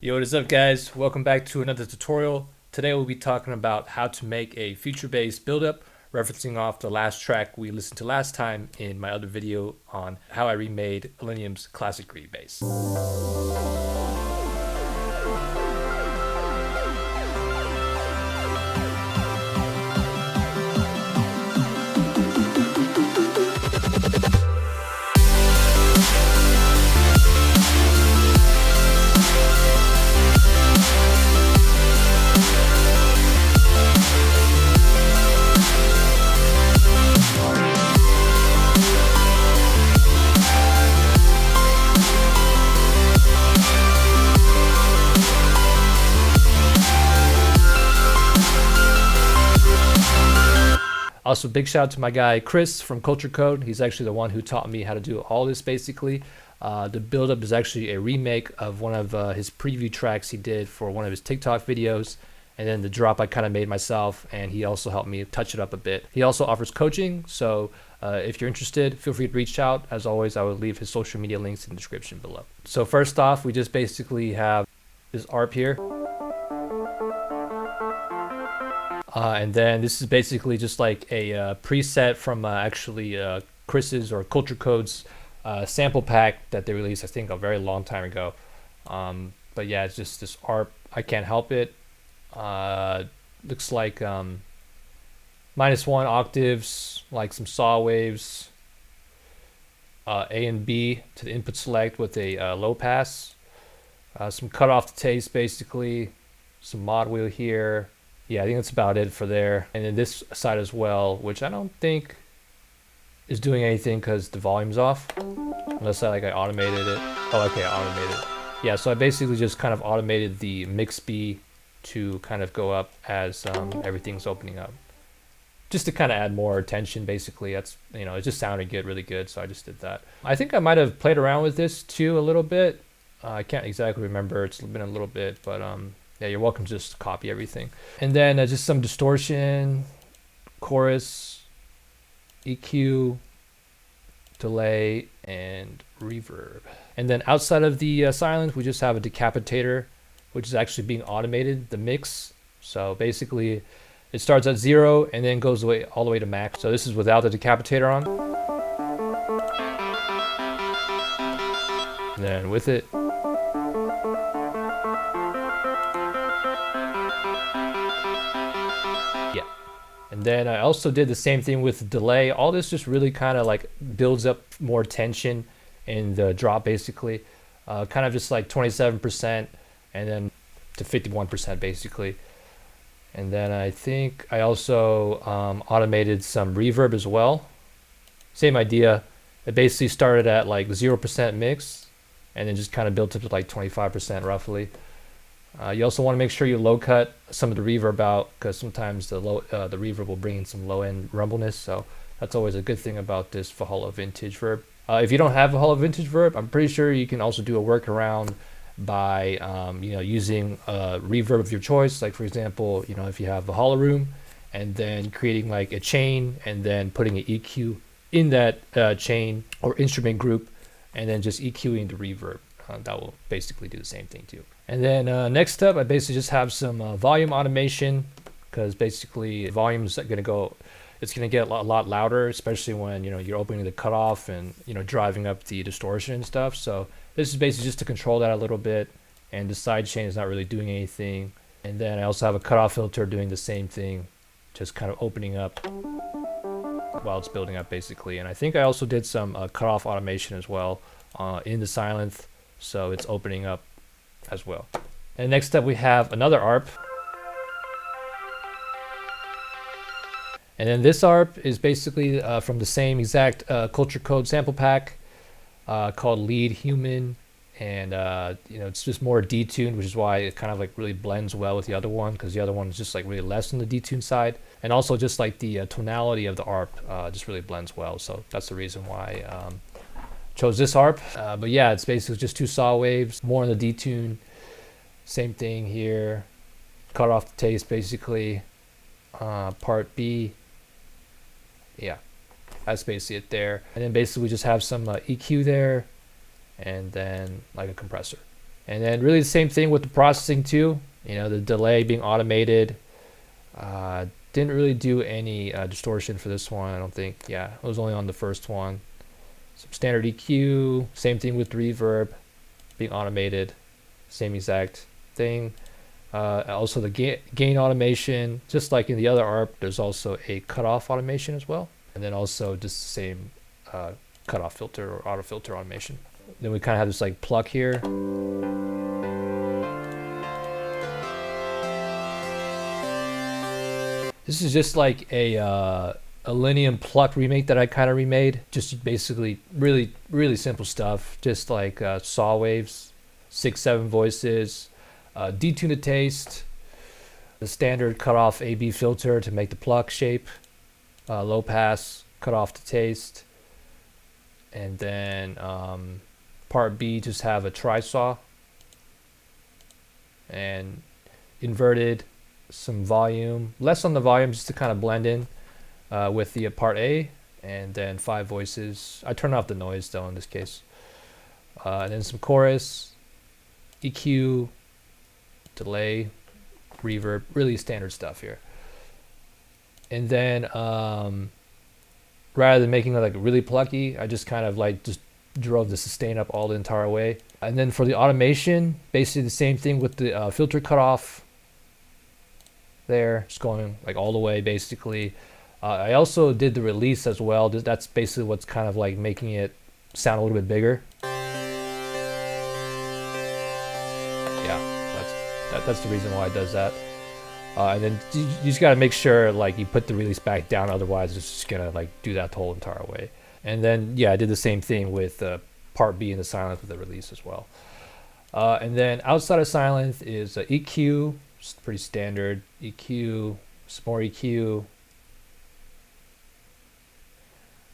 Yo, what is up guys? Welcome back to another tutorial. Today we'll be talking about how to make a feature-based build-up, referencing off the last track we listened to last time in my other video on how I remade Illenium's classic reed bass. Also, big shout out to my guy Chris from Culture Code. He's actually the one who taught me how to do all this basically. The build-up is actually a remake of one of his preview tracks he did for one of his TikTok videos. And then the drop I kind of made myself, and he also helped me touch it up a bit. He also offers coaching, so if you're interested, feel free to reach out. As always, I will leave his social media links in the description below. So first off, we just basically have this ARP here. And then this is basically just like a preset from actually Chris's or Culture Code's sample pack that they released, I think, a very long time ago. But yeah, it's just this ARP. I can't help it. Looks like -1 octaves, like some saw waves, A and B to the input select with a low pass, some cut off the taste basically, some mod wheel here. Yeah, I think that's about it for there. And then this side as well, which I don't think is doing anything because the volume's off. Unless I automated it. Oh, okay, I automated it. Yeah, so I basically just kind of automated the mix B to kind of go up as everything's opening up. Just to kind of add more attention, basically. That's, you know, it just sounded good, really good, so I just did that. I think I might have played around with this too a little bit. I can't exactly remember, it's been a little bit, but yeah, you're welcome to just copy everything. And then just some distortion, chorus, EQ, delay, and reverb. And then outside of the silence, we just have a decapitator, which is actually being automated, the mix. So basically, it starts at 0 and then goes away all the way to max. So this is without the decapitator on. And then with it. And then I also did the same thing with the delay. All this just really kind of like builds up more tension in the drop basically. Kind of just like 27% and then to 51% basically. And then I think I also automated some reverb as well. Same idea. It basically started at like 0% mix and then just kind of built up to like 25% roughly. You also want to make sure you low cut some of the reverb out because sometimes the reverb will bring in some low end rumbleness. So that's always a good thing about this Valhalla Vintage verb. If you don't have Valhalla Vintage verb, I'm pretty sure you can also do a workaround by using a reverb of your choice. Like for example, if you have Valhalla Room and then creating like a chain and then putting an EQ in that chain or instrument group and then just EQing the reverb. That will basically do the same thing too. And then next up, I basically just have some volume automation because basically volume is going to go, it's going to get a lot louder, especially when you're opening the cutoff and driving up the distortion and stuff. So this is basically just to control that a little bit, and the side chain is not really doing anything. And then I also have a cutoff filter doing the same thing, just kind of opening up while it's building up basically. And I think I also did some cutoff automation as well in the silence. So it's opening up as well. And next up we have another ARP. And then this ARP is basically from the same exact Culture Code sample pack called Lead Human. And it's just more detuned, which is why it kind of like really blends well with the other one, because the other one is just like really less on the detuned side. And also just like the tonality of the ARP just really blends well. So that's the reason why chose this ARP. But yeah, it's basically just 2 saw waves, more on the detune. Same thing here. Cut off the taste basically. Part B. Yeah, that's basically it there. And then basically we just have some EQ there and then like a compressor. And then really the same thing with the processing too. You know, the delay being automated. Didn't really do any distortion for this one, I don't think. Yeah, it was only on the first one. Some standard EQ, same thing with reverb being automated, same exact thing. Also the gain automation, just like in the other ARP, there's also a cutoff automation as well. And then also just the same cutoff filter or auto filter automation. Then we kind of have this like Pluck here. This is just like a Illenium Pluck remake that I kind of remade. Just basically really simple stuff. Just like saw waves, 6-7 voices, detune to taste, the standard cutoff AB filter to make the Pluck shape, low pass, cutoff to taste, and then part B just have a tri-saw and inverted, some volume, less on the volume just to kind of blend in with the part A, and then 5 voices. I turn off the noise though in this case. And then some chorus, EQ, delay, reverb, really standard stuff here. And then rather than making it like really plucky, I just kind of like just drove the sustain up all the entire way. And then for the automation, basically the same thing with the filter cutoff there, just going like all the way basically. I also did the release as well. That's basically what's kind of like making it sound a little bit bigger. Yeah, that's the reason why it does that. And then you just got to make sure like you put the release back down, otherwise it's just gonna like do that the whole entire way. And then yeah, I did the same thing with part B in the silence with the release as well. And then outside of silence is EQ, just pretty standard EQ, some more EQ,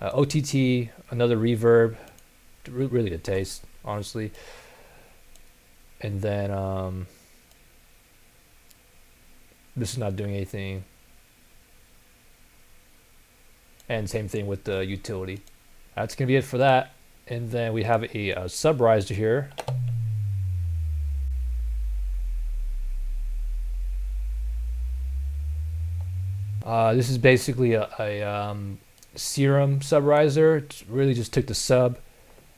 OTT, another reverb, really good taste, honestly. And then this is not doing anything. And same thing with the utility. That's gonna be it for that. And then we have a sub riser here. This is basically a serum sub riser. It really just took the sub,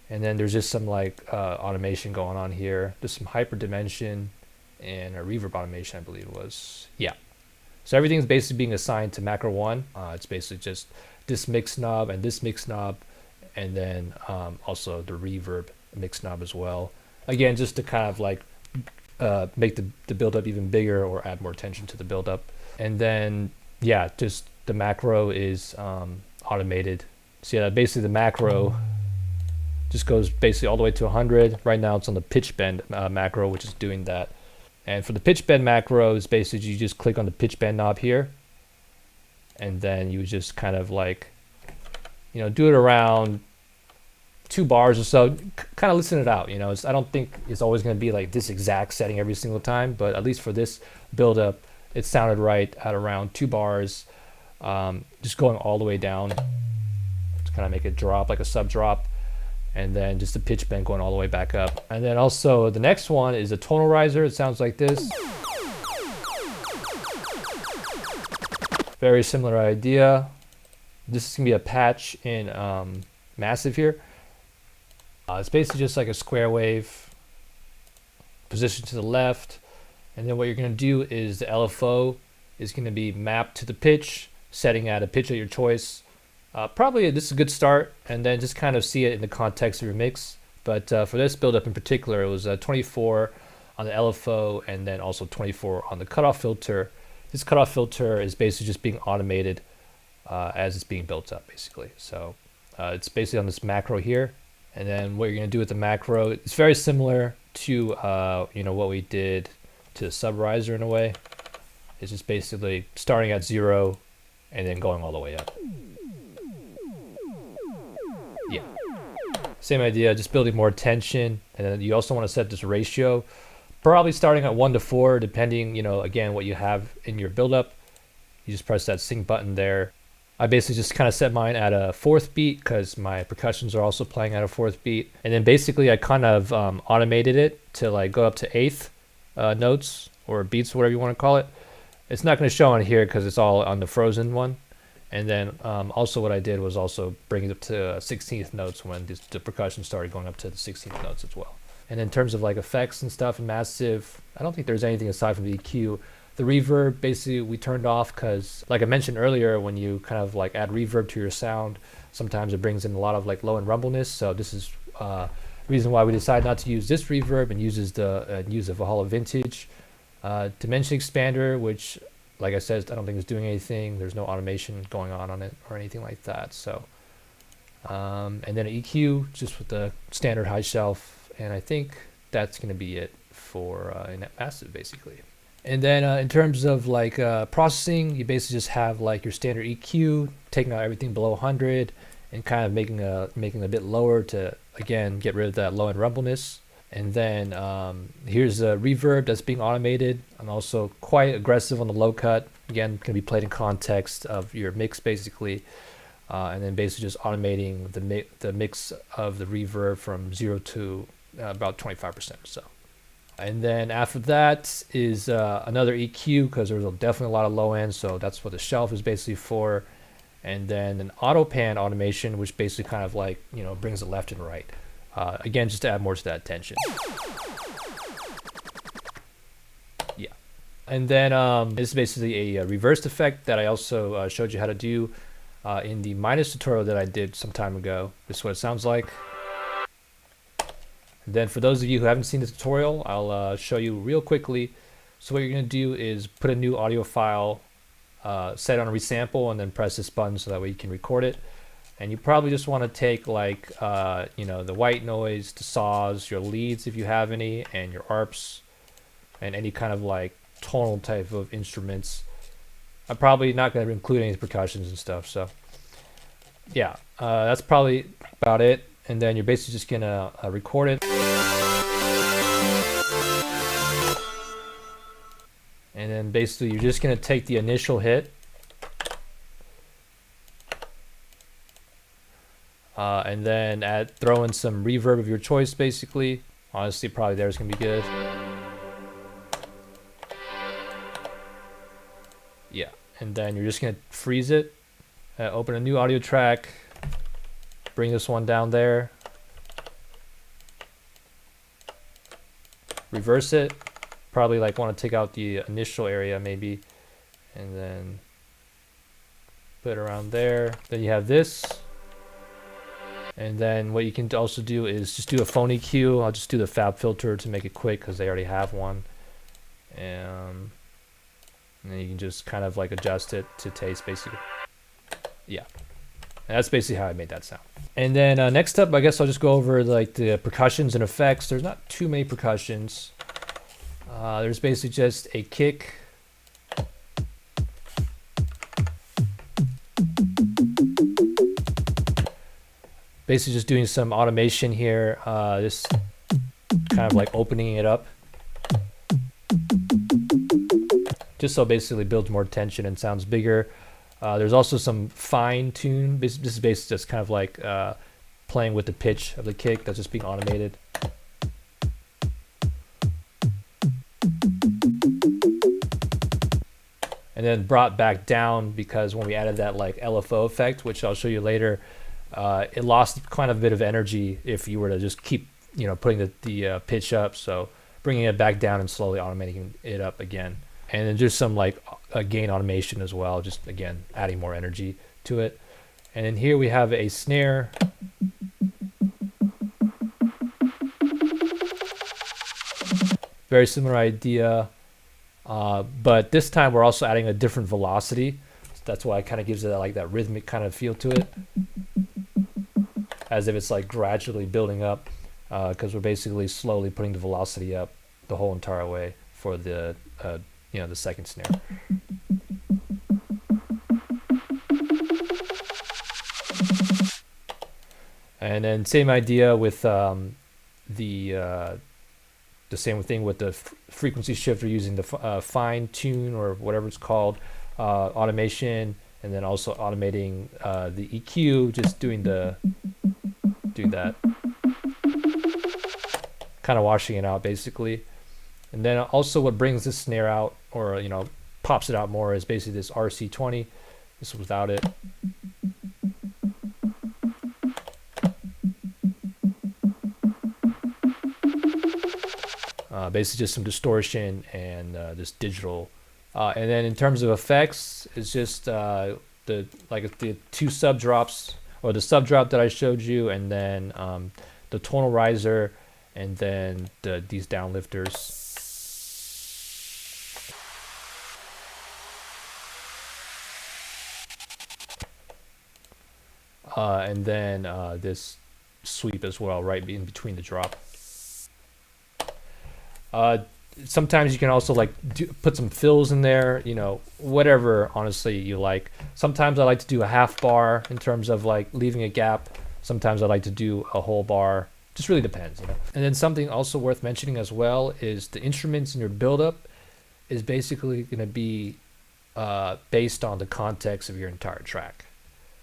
and then there's just some like automation going on here. There's some hyper dimension and a reverb automation, I believe it was. Yeah. So everything's basically being assigned to macro 1. It's basically just this mix knob and this mix knob, and then also the reverb mix knob as well. Again, just to kind of like make the build-up even bigger or add more tension to the build-up. And then yeah, just the macro is automated. So yeah, basically the macro just goes basically all the way to 100. Right now it's on the pitch bend macro, which is doing that. And for the pitch bend macro, is basically you just click on the pitch bend knob here, and then you just kind of like, you know, do it around 2 bars or so. Kind of listen it out. You know, I don't think it's always going to be like this exact setting every single time, but at least for this build up, it sounded right at around 2 bars, just going all the way down to kind of make it drop like a sub drop, and then just the pitch bend going all the way back up. And then also the next one is a tonal riser. It sounds like this. Very similar idea. This is gonna be a patch in massive here. It's basically just like a square wave, position to the left, and then what you're gonna do is the LFO is gonna be mapped to the pitch, setting at a pitch of your choice. Probably this is a good start, and then just kind of see it in the context of your mix. But for this build-up in particular, it was 24 on the LFO, and then also 24 on the cutoff filter. This cutoff filter is basically just being automated as it's being built up, basically. So it's basically on this macro here, and then what you're going to do with the macro, it's very similar to you know, what we did to the sub riser in a way. It's just basically starting at 0 and then going all the way up. Yeah, same idea, just building more tension. And then you also want to set this ratio, probably starting at 1 to 4, depending, you know, again, what you have in your buildup. You just press that sync button there, I basically just kind of set mine at a 4th beat because my percussions are also playing at a 4th beat. And then basically I kind of automated it to like go up to 8th notes or beats, whatever you want to call it. It's not going to show on here because it's all on the frozen one. And then also what I did was also bring it up to 16th notes when the percussion started going up to the 16th notes as well. And in terms of like effects and stuff and massive, I don't think there's anything aside from the EQ. The reverb, basically, we turned off because, like I mentioned earlier, when you kind of like add reverb to your sound, sometimes it brings in a lot of like low end rumbleness. So this is reason why we decided not to use this reverb and use a Valhalla Vintage dimension expander, which, like I said, I don't think it's doing anything. There's no automation going on it or anything like that. So, and then an EQ just with the standard high shelf, and I think that's going to be it for in massive basically. And then in terms of like processing, you basically just have like your standard EQ, taking out everything below 100 and kind of making a bit lower to, again, get rid of that low end rumbleness. And then here's a reverb that's being automated. I'm also quite aggressive on the low cut. Again, can be played in context of your mix basically. And then basically just automating the mix of the reverb from 0 to about 25% or so. And then after that is another EQ because there's definitely a lot of low end, so that's what the shelf is basically for. And then an auto pan automation, which basically kind of like, you know, brings it left and right. Again, just to add more to that tension. Yeah. And then this is basically a reversed effect that I also showed you how to do in the minus tutorial that I did some time ago. This is what it sounds like. Then for those of you who haven't seen the tutorial, I'll show you real quickly. So what you're going to do is put a new audio file, set on a resample, and then press this button so that way you can record it. And you probably just want to take like, you know, the white noise, the saws, your leads if you have any, and your arps, and any kind of like tonal type of instruments. I'm probably not going to include any percussions and stuff. So yeah, that's probably about it. And then you're basically just going to record it. And then basically you're just going to take the initial hit. And then throw in some reverb of your choice basically. Honestly, probably there's going to be good. Yeah. And then you're just going to freeze it. Open a new audio track. Bring this one down there. Reverse it. Probably like want to take out the initial area maybe. And then put it around there. Then you have this. And then what you can also do is just do a phone EQ. I'll just do the fab filter to make it quick because they already have one. And then you can just kind of like adjust it to taste basically. Yeah. And that's basically how I made that sound. And then next up, I guess I'll just go over like the percussions and effects. There's not too many percussions. There's basically just a kick. Basically just doing some automation here. Just kind of like opening it up. Just so basically builds more tension and sounds bigger. There's also some fine tune. This is basically just kind of like playing with the pitch of the kick that's just being automated. And then brought back down because when we added that like LFO effect, which I'll show you later, it lost quite a bit of energy if you were to just keep, you know, putting the pitch up. So bringing it back down and slowly automating it up again. And then just some like gain automation as well, just again adding more energy to it. And then here we have a snare. Very similar idea, but this time we're also adding a different velocity. So that's why it kind of gives it like that rhythmic kind of feel to it, as if it's like gradually building up, because we're basically slowly putting the velocity up the whole entire way for the you know, the second snare. And then same idea with the same thing with the frequency shifter using the fine tune or whatever it's called automation, and and then also automating the EQ, just do that, kind of washing it out basically. And then also what brings this snare out, or pops it out more, is basically this RC-20. This was without it. Basically just some distortion and just digital. And then in terms of effects, it's just the two sub drops, or the sub drop that I showed you, and then the tonal riser, and then these downlifters. And then this sweep as well, right in between the drop. Sometimes you can also put some fills in there, whatever honestly you like. Sometimes I like to do a half bar in terms of leaving a gap. Sometimes I like to do a whole bar. Just really depends, And then something also worth mentioning as well is the instruments in your buildup is basically going to be based on the context of your entire track.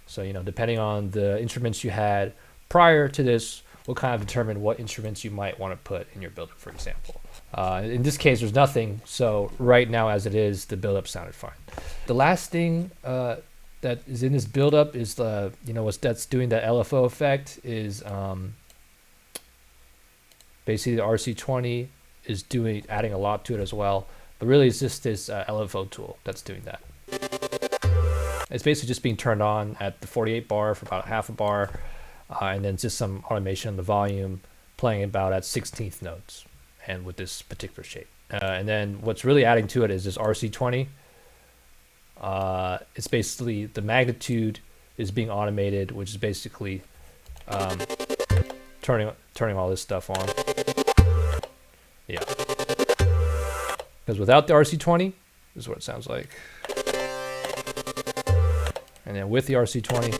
So, depending on the instruments you had prior to this will kind of determine what instruments you might want to put in your buildup, for example. In this case, there's nothing. So right now, as it is, the buildup sounded fine. The last thing that is in this buildup is that's doing that LFO effect is basically the RC-20 is adding a lot to it as well. But really, it's just this LFO tool that's doing that. It's basically just being turned on at the 48 bar for about half a bar, and then just some automation on the volume, playing about at 16th notes, and with this particular shape. And then what's really adding to it is this RC-20. It's basically the magnitude is being automated, which is basically turning all this stuff on. Yeah. Because without the RC-20, this is what it sounds like. And then with the RC-20,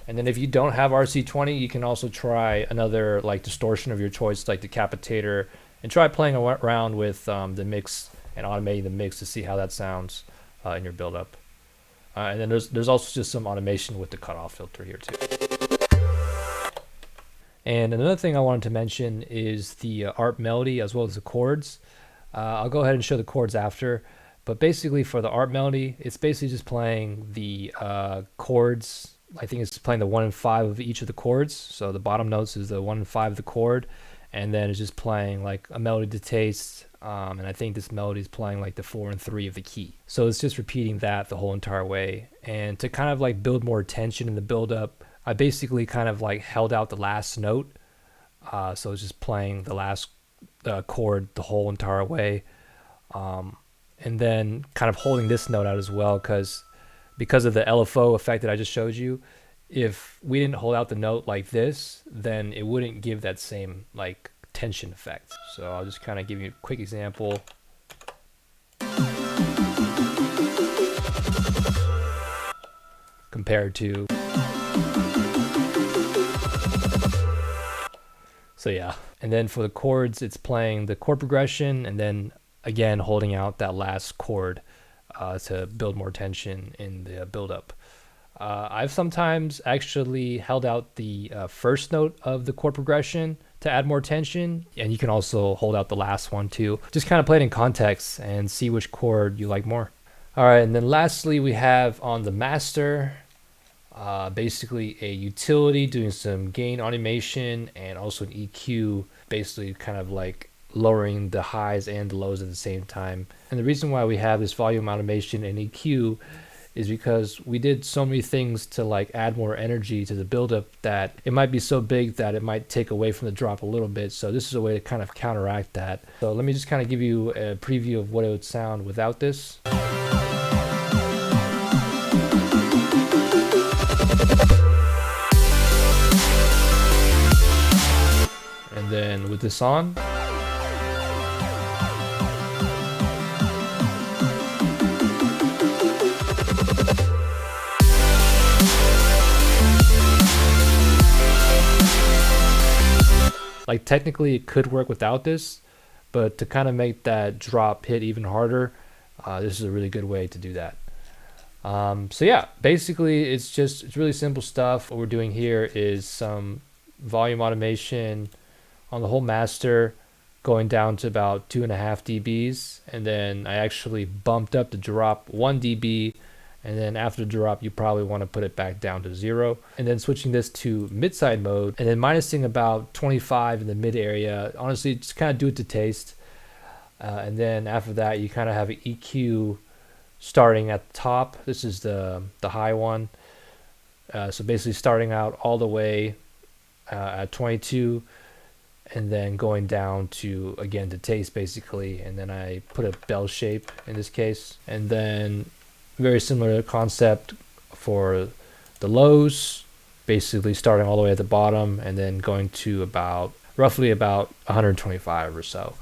and then if you don't have RC-20, you can also try another distortion of your choice, like Decapitator, and try playing around with the mix and automating the mix to see how that sounds in your buildup. And then there's also just some automation with the cutoff filter here too. And another thing I wanted to mention is the ARP melody as well as the chords. I'll go ahead and show the chords after. But basically for the ARP melody, it's basically just playing the chords. I think it's playing the 1 and 5 of each of the chords. So the bottom notes is the 1 and 5 of the chord. And then it's just playing a melody to taste. And I think this melody is playing the 4 and 3 of the key. So it's just repeating that the whole entire way. And to kind of build more tension in the build-up, I basically kind of held out the last note. So it's just playing the last chord the whole entire way. And then kind of holding this note out as well, because of the LFO effect that I just showed you, if we didn't hold out the note like this, then it wouldn't give that same tension effect. So I'll just kind of give you a quick example. Compared to... So yeah. And then for the chords, it's playing the chord progression and then again holding out that last chord to build more tension in the build-up. I've sometimes actually held out the first note of the chord progression to add more tension, and you can also hold out the last one too. Just kind of play it in context and see which chord you like more. All right, and then lastly we have on the master basically a utility doing some gain automation and also an EQ, basically kind of lowering the highs and the lows at the same time. And the reason why we have this volume automation and EQ is because we did so many things to add more energy to the buildup that it might be so big that it might take away from the drop a little bit. So this is a way to kind of counteract that. So let me just kind of give you a preview of what it would sound without this. And then with this on. Technically it could work without this, but to kind of make that drop hit even harder, this is a really good way to do that. So yeah, basically it's really simple stuff. What we're doing here is some volume automation on the whole master, going down to about 2.5 dBs, and then I actually bumped up the drop 1 dB, and then after the drop you probably want to put it back down to 0, and then switching this to mid-side mode, and then minusing about 25 in the mid area. Honestly, just kind of do it to taste, and then after that you kind of have an EQ starting at the top. This is the high one, so basically starting out all the way at 22, and then going down to, again, to taste basically, and then I put a bell shape in this case, and then very similar concept for the lows, basically starting all the way at the bottom and then going to roughly about 125 or so,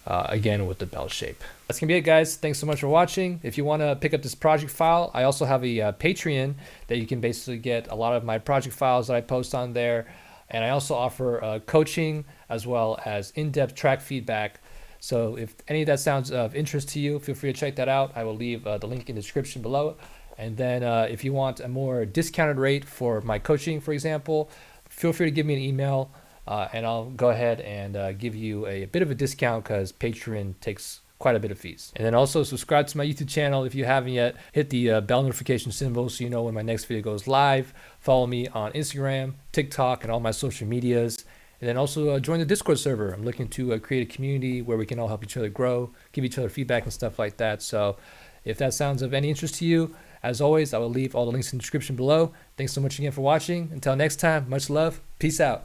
again with the bell shape. That's gonna be it, guys. Thanks so much for watching. If you want to pick up this project file, I also have a Patreon that you can basically get a lot of my project files that I post on there. And I also offer coaching as well as in-depth track feedback. So if any of that sounds of interest to you, feel free to check that out. I will leave the link in the description below. And then if you want a more discounted rate for my coaching, for example, feel free to give me an email and I'll go ahead and give you a bit of a discount, because Patreon takes quite a bit of fees. And then also subscribe to my YouTube channel if you haven't yet. Hit the bell notification symbol so you know when my next video goes live. Follow me on Instagram, TikTok, and all my social medias. And then also join the Discord server. I'm looking to create a community where we can all help each other grow, give each other feedback and stuff like that. So if that sounds of any interest to you, as always, I will leave all the links in the description below. Thanks so much again for watching. Until next time, much love. Peace out.